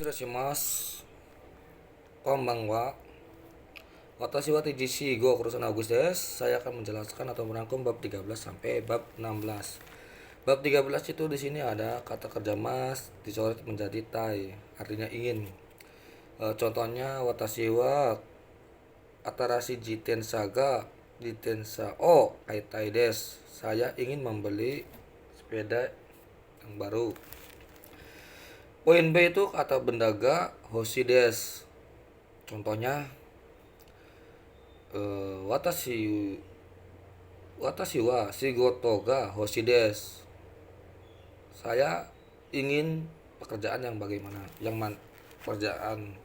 Hiroshimasu. Konbanwa. Watashi wa TGC Go Kurusan Agus des. Saya akan menjelaskan atau merangkum bab 13 sampai bab 16. Bab 13 itu di sini ada kata kerja mas dicoret menjadi tai, artinya ingin. Contohnya watashi wa atarashi jitensa ga jitensa o kaitai des. Saya ingin membeli sepeda yang baru. Poin B itu kata benda ga hoshi des. Contohnya watashi wa shigoto ga hoshi des. Saya ingin pekerjaan yang bagaimana? Pekerjaan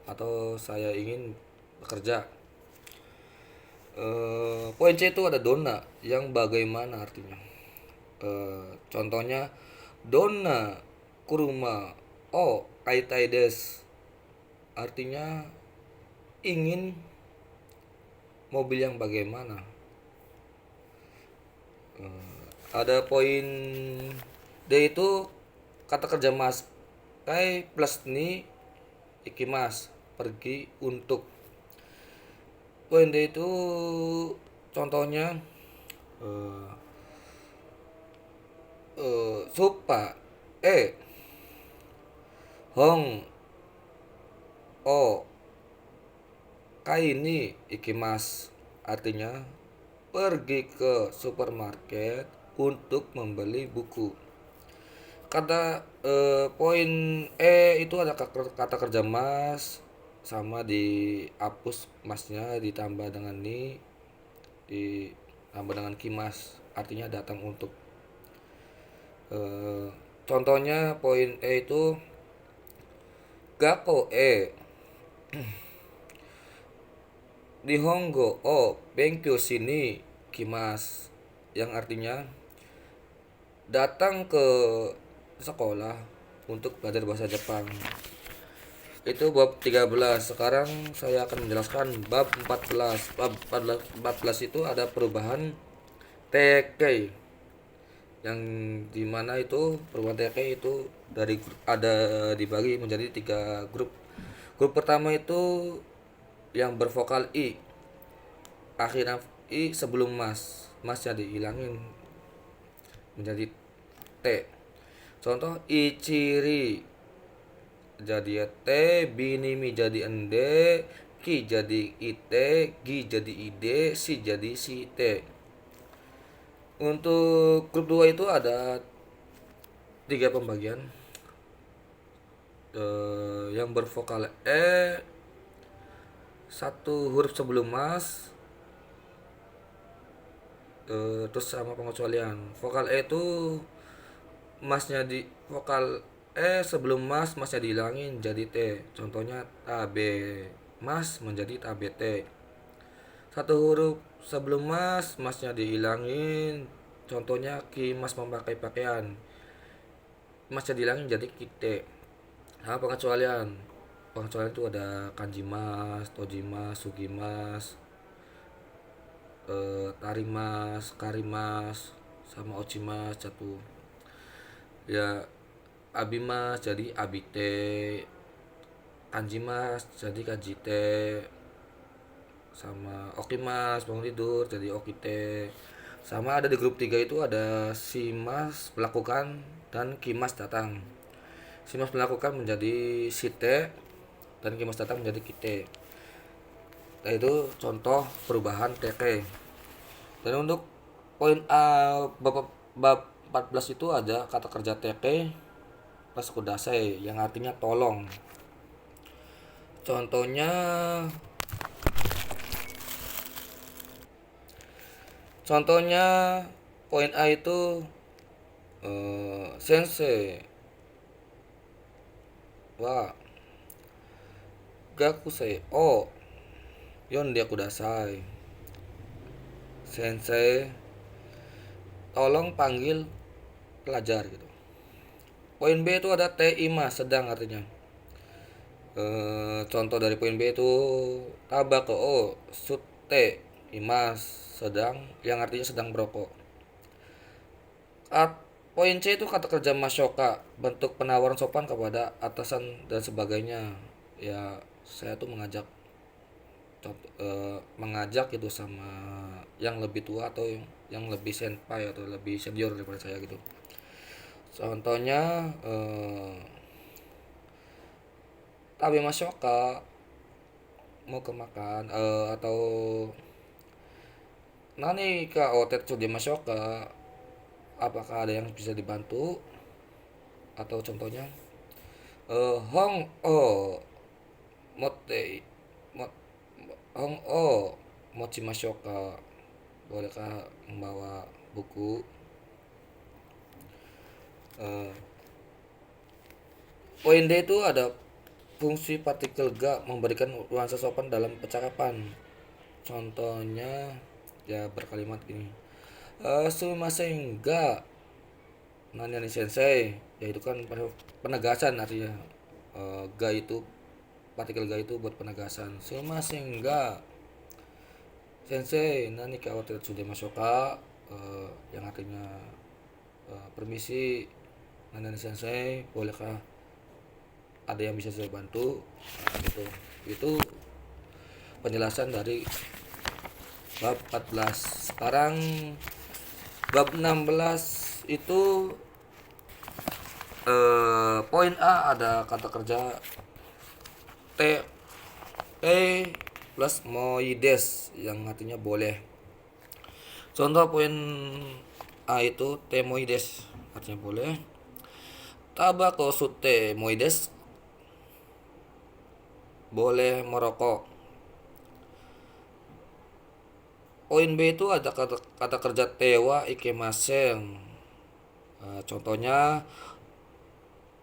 atau saya ingin bekerja. Poin C itu ada dona yang bagaimana artinya. Contohnya dona kuruma o kaitai des. Artinya ingin mobil yang bagaimana. Ada poin D itu kata kerja mas kai plus ni ikimas, pergi untuk. Poin D itu contohnya supa hong o kai ni ikimas, artinya pergi ke supermarket untuk membeli buku. Kata poin E itu ada kata kerja mas, sama dihapus masnya ditambah dengan ni, ditambah dengan kimas, artinya datang untuk. Contohnya poin E itu gako Nihongo o benkyou shini kimas, yang artinya datang ke sekolah untuk belajar bahasa Jepang. Itu bab 13. Sekarang saya akan menjelaskan bab 14. Bab 14 itu ada perubahan TK, yang dimana itu perubahan TK itu ada dibagi menjadi 3 grup. Grup pertama itu yang bervokal I, akhirnya I sebelum masnya dihilangin menjadi T. Contoh ichiri jadi T, binimi jadi ende, ki jadi ite, gi jadi ide, si jadi si T. Untuk grup 2 itu ada 3 pembagian. Yang bervokal satu huruf sebelum mas, terus sama pengecualian. Vokal E itu masnya di vokal E sebelum masnya dihilangin jadi T. Contohnya tabe mas menjadi tabe T. Satu huruf sebelum masnya dihilangin. Contohnya ki mas memakai pakaian, masnya dihilangin jadi kite. Nah, pengecualian itu ada kanji mas, tojimas, sugimas, tarimas, karimas, sama ochimas satu. Ya abimas jadi abite, kanjimas jadi kanjite, sama okimas bangun tidur jadi okite. Sama ada di grup 3 itu ada si mas melakukan dan kimas datang. Si mas melakukan menjadi site dan kimas datang menjadi kite. Nah, itu contoh perubahan TK. Dan untuk poin A bab 14 itu ada kata kerja TK plus kudasai yang artinya tolong. Contohnya poin A itu sensei wa gakusei o yonde kudasai. Sensei tolong panggil pelajar gitu. Poin B itu ada te ima sedang, artinya contoh dari poin B itu tabako o sute imas sedang, yang artinya sedang merokok. Poin C itu kata kerja masyoka, bentuk penawaran sopan kepada atasan dan sebagainya. Ya, saya tuh mengajak gitu sama yang lebih tua atau yang lebih senpai atau lebih senior daripada saya gitu. Contohnya tabe masyoka, mau ke makan atau nani ka otet di masyoka, apakah ada yang bisa dibantu, atau contohnya hong o mote mot hong o mochi masyoka, bolehkah membawa buku. Eh, Poin D itu ada fungsi partikel ga, memberikan nuansa sopan dalam percakapan. Contohnya ya berkalimat gini. Sumimasen ga nanya nih sensei, yaitu kan penegasan artinya. Ga itu partikel ga itu buat penegasan. Sumimasen ga sensei nani ka hotel sudah masoka, yang artinya permisi nanya nih sensei, bolehkah ada yang bisa saya bantu. Nah, gitu. Itu penjelasan dari bab 14. Sekarang bab 16 itu poin A ada kata kerja T plus moides yang artinya boleh. Contoh poin A itu temoides artinya boleh. Tabako sute moides, boleh merokok. Poin B itu ada kata kerja tewa ikemasen. Contohnya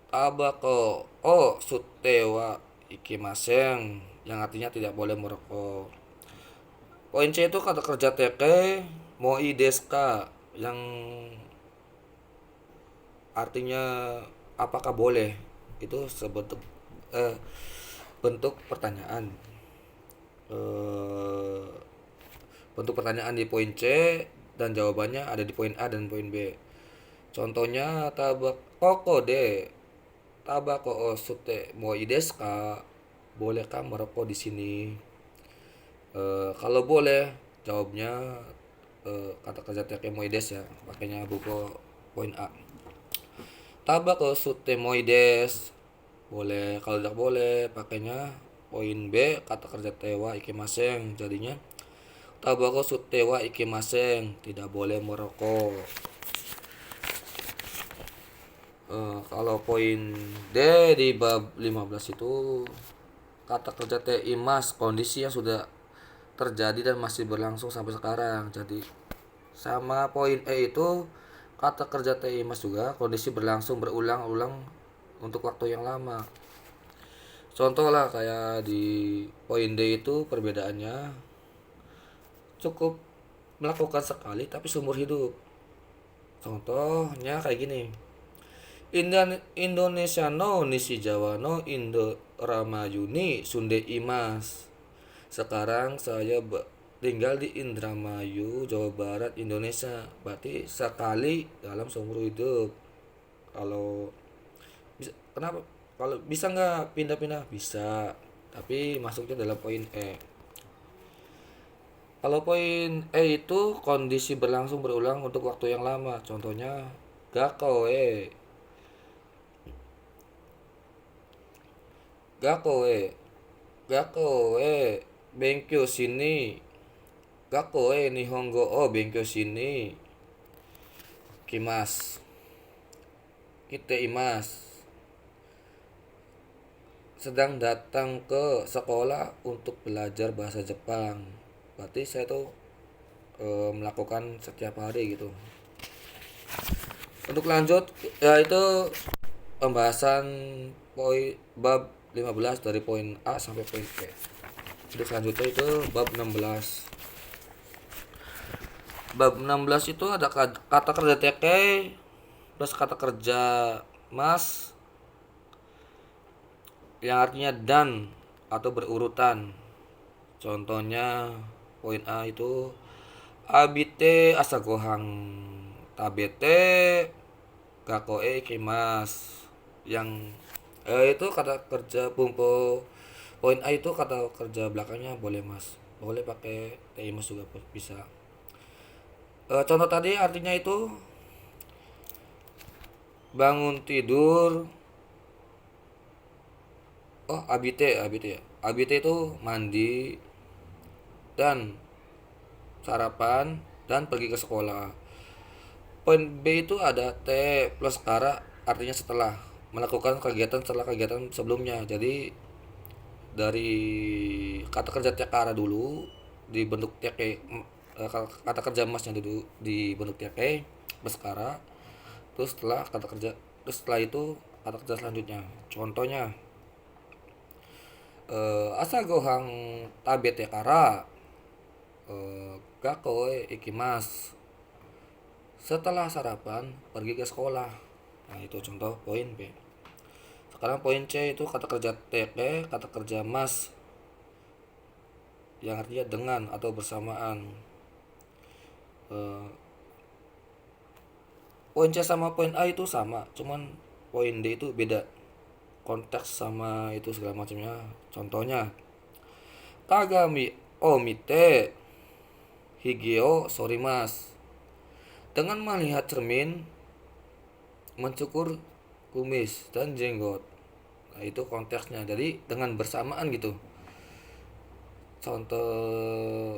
tabako o sutewa ikimasen, yang artinya tidak boleh merokok. Poin C itu kata kerja teke moi deska, yang artinya apakah boleh. Itu sebentuk bentuk pertanyaan. Bentuk pertanyaan di poin C dan jawabannya ada di poin A dan poin B. Contohnya tabako de tabako o sute moi desu ka, bolehkah merokok di sini. Kalau boleh, jawabnya kata kerja teke moi desu ya, pakainya buku poin A. Tabako sute moi desu, boleh. Kalau tidak boleh, pakainya poin B kata kerja tewa ikimasen, jadinya tabako sutewa ikimasen, tidak boleh merokok. Kalau poin D di bab 15 itu kata kerja imas, kondisi yang sudah terjadi dan masih berlangsung sampai sekarang. Jadi sama poin E itu kata kerja imas juga, kondisi berlangsung berulang-ulang untuk waktu yang lama. Contoh lah kayak di poin D itu perbedaannya cukup melakukan sekali tapi seumur hidup. Contohnya kayak gini. Indonesia no Nisi Jawa no Indo Ramayuni Sunde Imas. Sekarang saya tinggal di Indramayu, Jawa Barat, Indonesia. Berarti sekali dalam seumur hidup. Kalau bisa, kenapa? Kalau bisa nggak pindah-pindah? Bisa. Tapi masuknya dalam poin E. Kalau poin E itu kondisi berlangsung berulang untuk waktu yang lama. Contohnya gakoe. Gakoe benkyo sini. Gakoe nihongo o benkyo sini. Kimas. Kite imas. Sedang datang ke sekolah untuk belajar bahasa Jepang. Berarti saya tuh melakukan setiap hari gitu. Untuk lanjut yaitu pembahasan poin bab 15 dari poin A sampai poin B. Untuk selanjutnya itu bab 16. Bab 16 itu ada kata kerja teke plus kata kerja mas, yang artinya dan atau berurutan. Contohnya poin A itu abite asagohang tabete gakoe ikimasu. Yang itu kata kerja poin A itu kata kerja belakangnya boleh mas, boleh pakai teimas juga bisa. Contoh tadi artinya itu bangun tidur. Oh, abite ya. Abite itu mandi dan sarapan dan pergi ke sekolah. Poin B itu ada T plus kara, artinya setelah melakukan kegiatan setelah kegiatan sebelumnya. Jadi dari kata kerja tekara dulu dibentuk teke, kata kerja masnya dulu dibentuk teke plus kara, terus setelah itu kata kerja selanjutnya. Contohnya asa gohang tabe tekara gakoe ikimasu. Setelah sarapan pergi ke sekolah. Nah, itu contoh poin B. Sekarang poin C itu kata kerja teke, kata kerja mas yang artinya dengan atau bersamaan. Poin C sama poin A itu sama, cuman poin D itu beda. Konteks sama itu segala macamnya. Contohnya, Kagami omite higeo sorimas. Dengan melihat cermin, mencukur kumis dan jenggot. Nah, itu konteksnya. Jadi dengan bersamaan gitu. Contoh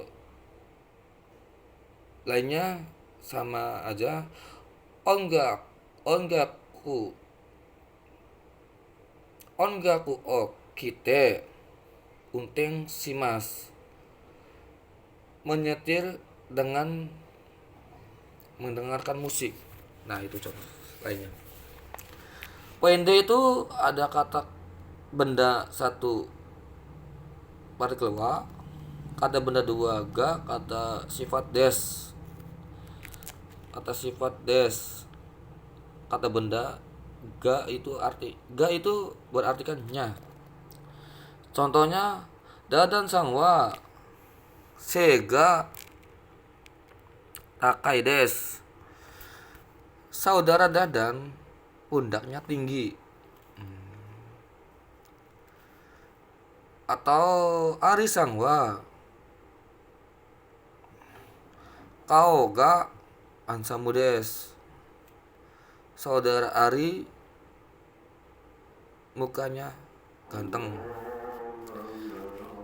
lainnya sama aja. Ongaku ongaku o kite unting simas. Menyetir dengan mendengarkan musik. Nah, itu contoh lainnya. Poin D itu ada kata benda satu partikel wa, kata benda dua ga, kata sifat des. Kata sifat des, kata benda ga itu berartikan nya. Contohnya dadan sang wa sega takai des. Saudara Dadan pundaknya tinggi. Atau Ari Sangwa kau ga ansamu des. Saudara Ari mukanya ganteng.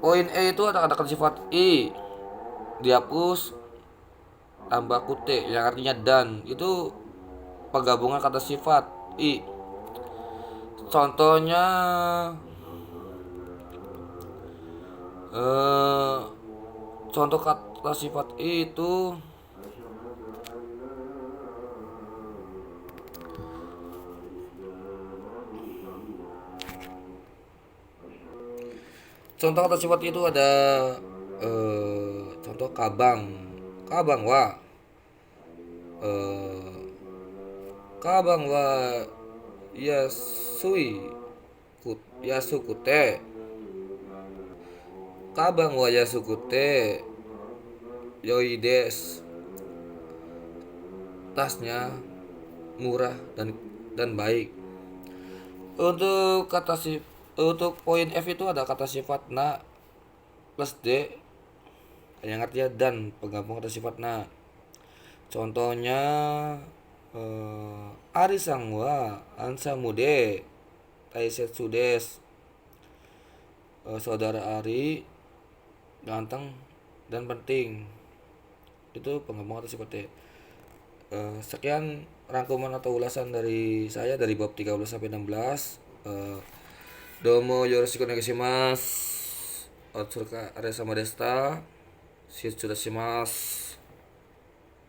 Poin E itu ada kata sifat I dihapus tambah kute yang artinya dan. Itu penggabungan kata sifat I. Contohnya contoh kata sifat I itu contoh kata sifat itu ada contoh kabang wa kabang wa yasukute kabang wa yasukute yoides. Tasnya murah dan baik. Untuk poin F itu ada kata sifat na plus D yang artinya dan, penggabung kata sifat na. Contohnya Ari sangwa ansa mude taisetsu des. Saudara Ari ganteng dan penting. Itu penggabung kata sifat D. Sekian rangkuman atau ulasan dari saya dari bab 13 sampai 16. Domo yoroshiku onegaishimasu. Otsuka Aresama Desta. Shitsu shimasu.